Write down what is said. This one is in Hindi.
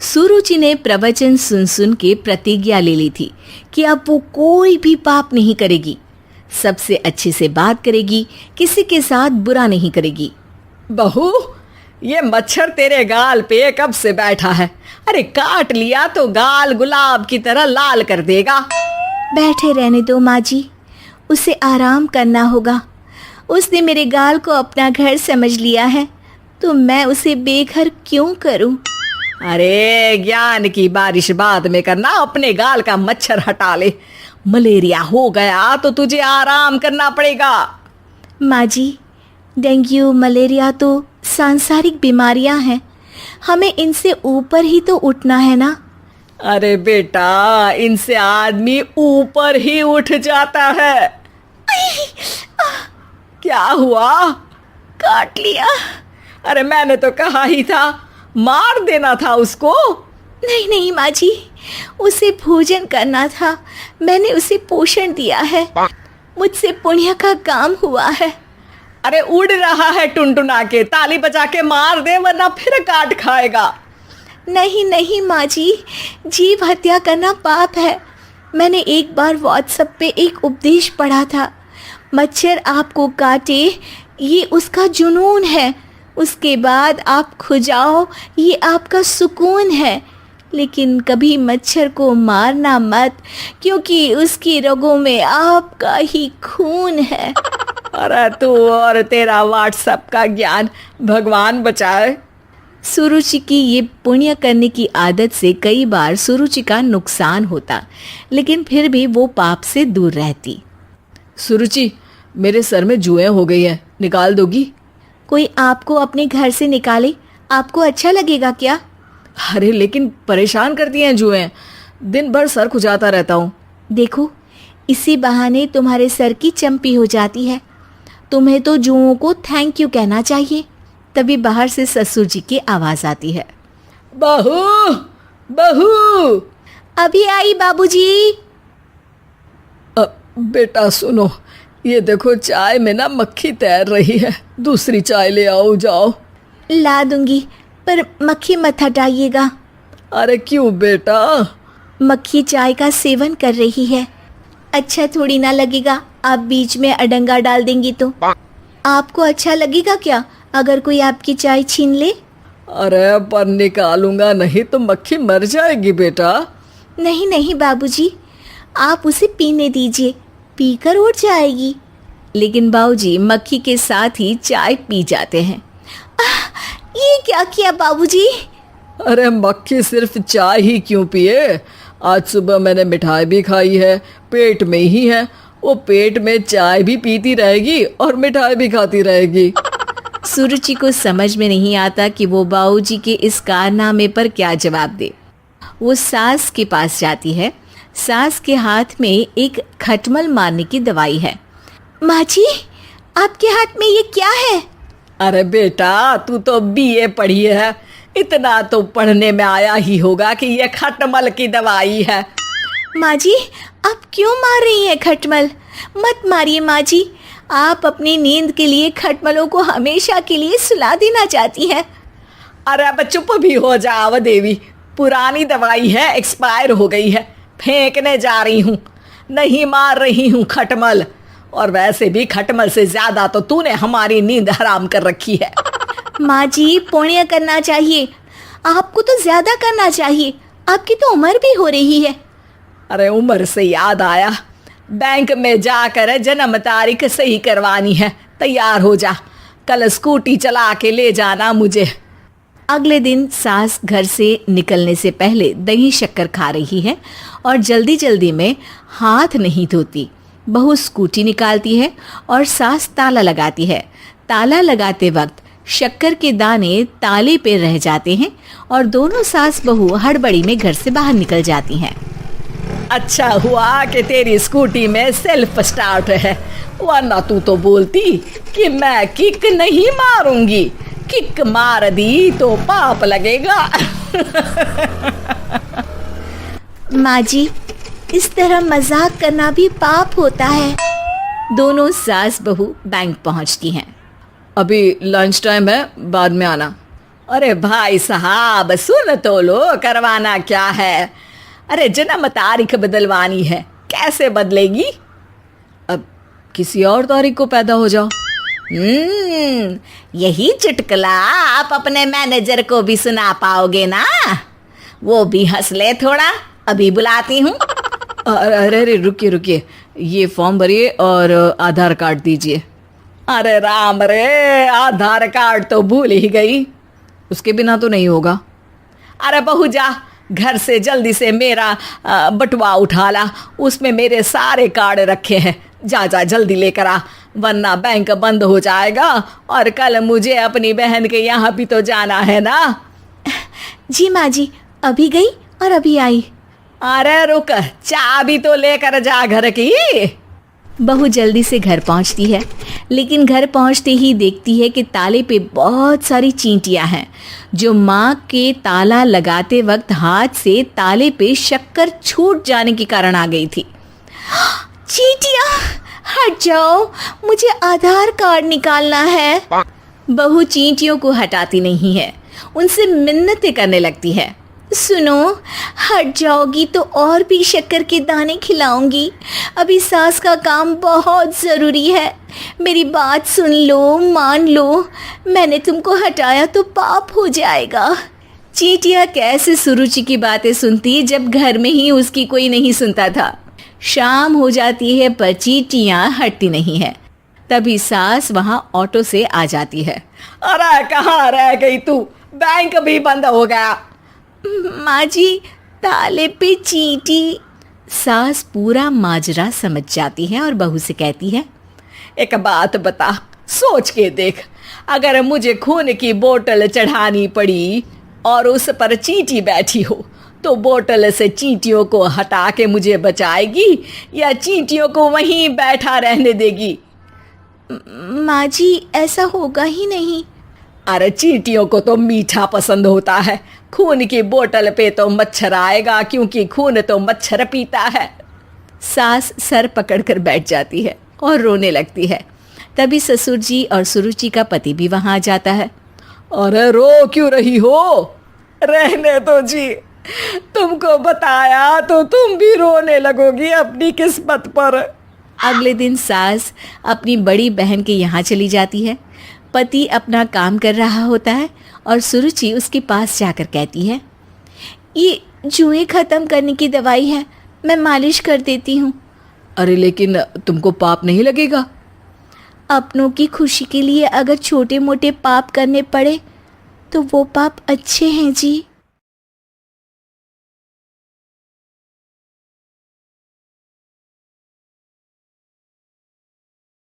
सुरुचि ने प्रवचन सुन सुन के प्रतिज्ञा ले ली थी कि अब वो कोई भी पाप नहीं करेगी, सबसे अच्छे से बात करेगी, किसी के साथ बुरा नहीं करेगी। बहू, ये मच्छर तेरे गाल पे कब से बैठा है? अरे काट लिया तो गाल गुलाब की तरह लाल कर देगा। बैठे रहने दो माँ जी, उसे आराम करना होगा। उसने मेरे गाल को अपना घर समझ लिया है, तो मैं उसे बेघर क्यों करूं? अरे ज्ञान की बारिश बाद में करना, अपने गाल का मच्छर हटा ले। मलेरिया हो गया तो तुझे आराम करना पड़ेगा। माँ जी, डेंगू मलेरिया तो सांसारिक बीमारियां हैं, हमें इनसे ऊपर ही तो उठना है ना। अरे बेटा, इनसे आदमी ऊपर ही उठ जाता है। क्या हुआ? काट लिया। अरे मैंने तो कहा ही था, मार देना था उसको। नहीं नहीं माँ जी, उसे भोजन करना था, मैंने उसे पोषण दिया है, मुझसे पुण्य का काम हुआ है। अरे उड़ रहा है टुनटुना के, ताली बजा के मार दे वरना फिर काट खाएगा। नहीं नहीं माँ जी, जीव हत्या करना पाप है। मैंने एक बार व्हाट्सएप पे एक उपदेश पढ़ा था, मच्छर आपको काटे ये उसका जुनून है, उसके बाद आप खुजाओ ये आपका सुकून है, लेकिन कभी मच्छर को मारना मत, क्योंकि उसकी रगों में आपका ही खून है। अरे तू और तेरा व्हाट्सएप का ज्ञान, भगवान बचाए। सुरुचि की ये पुण्य करने की आदत से कई बार सुरुचि का नुकसान होता, लेकिन फिर भी वो पाप से दूर रहती। सुरुचि, मेरे सर में जुएं हो गई हैं, निकाल दोगी? कोई आपको अपने घर से निकाले, आपको अच्छा लगेगा क्या? अरे लेकिन परेशान करती हैं जुएं, दिन भर सर खुजाता रहता हूँ। देखो, इसी बहाने तुम्हारे सर की चंपी हो जाती है। तुम्हें तो जुओं को थैंक यू कहना चाहिए। तभी बाहर से ससुर जी की आवाज आती है, बहू बहू। अभी आई बाबूजी। बेटा सुनो, ये देखो चाय में ना मक्खी तैर रही है, दूसरी चाय ले आओ जाओ। ला दूंगी, पर मक्खी मत हटाइएगा। अरे क्यों बेटा? मक्खी चाय का सेवन कर रही है, अच्छा थोड़ी ना लगेगा आप बीच में अडंगा डाल देंगी तो। आपको अच्छा लगेगा क्या अगर कोई आपकी चाय छीन ले? अरे पर निकालूंगा नहीं तो मक्खी मर जाएगी बेटा। नहीं नहीं बाबूजी, आप उसे पीने दीजिए, पीकर उड़ जाएगी। लेकिन बाबूजी मक्खी के साथ ही चाय पी जाते हैं। ये क्या किया बाबूजी? अरे मक्खी सिर्फ चाय ही क्यों पिए, आज सुबह मैंने मिठाई भी खाई है, पेट में ही है, वो पेट में चाय भी पीती रहेगी और मिठाई भी खाती रहेगी। सुरुचि को समझ में नहीं आता कि वो बाबूजी के इस कारनामे पर क्या जवाब दे। वो सास के पास जाती है। सास के हाथ में एक खटमल मारने की दवाई है। माँ जी, आपके हाथ में ये क्या है? अरे बेटा, तू तो बीए पढ़ी है, इतना तो पढ़ने में आया ही होगा कि ये खटमल की दवाई है। माँ जी, आप क्यों मार रही हैं खटमल? मत मारिए माँ जी, आप अपनी नींद के लिए खटमलों को हमेशा के लिए सुला देना चाहती हैं। अरे अब चुप भी हो जाओ देवी, पुरानी दवाई है, एक्सपायर हो गई है, फेंकने जा रही हूँ, नहीं मार रही हूँ खटमल। और वैसे भी खटमल से ज्यादा तो तूने हमारी नींद हराम कर रखी है। माँ जी, पुण्य करना चाहिए, आपको तो ज्यादा करना चाहिए, आपकी तो उम्र भी हो रही है। अरे उम्र से याद आया, बैंक में जाकर जन्म तारीख सही करवानी है, तैयार हो जा, कल स्कूटी चला के ले जाना मुझे। अगले दिन सास घर से निकलने से पहले दही शक्कर खा रही है और जल्दी जल्दी में हाथ नहीं धोती। बहू स्कूटी निकालती है और सास ताला लगाती है। ताला लगाते वक्त शक्कर के दाने ताले पे रह जाते हैं और दोनों सास बहू हड़बड़ी में घर से बाहर निकल जाती हैं। अच्छा हुआ कि तेरी स्कूटी में सेल्फ स्टार्ट है, वरना तू तो बोलती कि मैं किक नहीं मारूंगी, किक मार दी तो पाप लगेगा। माँ जी, इस तरह मजाक करना भी पाप होता है। दोनों सास बहू बैंक पहुंचती हैं। अभी लंच टाइम है, बाद में आना। अरे भाई साहब सुन तो लो, करवाना क्या है? अरे जन्म तारीख बदलवानी है, कैसे बदलेगी? अब किसी और तारीख को पैदा हो जाओ। यही चुटकुला आप अपने मैनेजर को भी सुना पाओगे ना? वो भी हंस ले थोड़ा, अभी बुलाती हूँ। अरे अरे रुकिए रुकिए, ये फॉर्म भरिए और आधार कार्ड दीजिए। अरे राम रे, आधार कार्ड तो भूल ही गई, उसके बिना तो नहीं होगा। अरे बहू जा घर से जल्दी से मेरा बटुआ उठा ला, उसमें मेरे सारे कार्ड रखे हैं। जा जा जल्दी लेकर आ, वरना बैंक बंद हो जाएगा और कल मुझे अपनी बहन के यहाँ भी तो जाना है ना। जी माँ जी, अभी गई और अभी आई। अरे रुक, चाबी तो लेकर जा घर की। बहू जल्दी से घर पहुंचती है, लेकिन घर पहुंचते ही देखती है कि ताले पे बहुत सारी चींटियां हैं, जो माँ के ताला लगाते वक्त हाथ से ताले पे शक्कर छूट जाने के कारण आ गई थी। चींटियां हट जाओ, मुझे आधार कार्ड निकालना है। बहू चींटियों को हटाती नहीं है, उनसे मिन्नतें करने लगती है। सुनो, हट जाओगी तो और भी शक्कर के दाने खिलाऊंगी। अभी सास का काम बहुत ज़रूरी है, मेरी बात सुन लो, मान लो। मैंने तुमको हटाया तो पाप हो जाएगा। चींटियाँ कैसे सुरुचि की बातें सुनती जब घर में ही उसकी कोई नहीं सुनता था। शाम हो जाती है पर चींटियाँ हटती नहीं है। तभी सास वहाँ ऑटो से आ जाती है। अरे कहाँ रह गई तू? बैंक भी बंद हो गया। माँ जी, ताले पे चींटी। सास पूरा माजरा समझ जाती है और बहू से कहती है, एक बात बता, सोच के देख, अगर मुझे खून की बोतल चढ़ानी पड़ी और उस पर चींटी बैठी हो, तो बोतल से चींटियों को हटा के मुझे बचाएगी या चींटियों को वहीं बैठा रहने देगी? माँ जी, ऐसा होगा ही नहीं। अरे चींटियों को तो मीठा पसंद होता है, खून की बोतल पे तो मच्छर आएगा, क्योंकि खून तो मच्छर पीता है। सास सर पकड़कर बैठ जाती है और रोने लगती है। तभी ससुर जी और सुरुचि का पति भी वहां आ जाता है। अरे रो क्यों रही हो? रहने दो जी, तुमको बताया तो तुम भी रोने लगोगी अपनी किस्मत पर। अगले दिन सास अपनी बड़ी बहन के यहाँ चली जाती है। पति अपना काम कर रहा होता है और सुरुचि उसके पास जाकर कहती है, ये जुएं ख़त्म करने की दवाई है, मैं मालिश कर देती हूँ। अरे लेकिन तुमको पाप नहीं लगेगा? अपनों की खुशी के लिए अगर छोटे मोटे पाप करने पड़े तो वो पाप अच्छे हैं जी।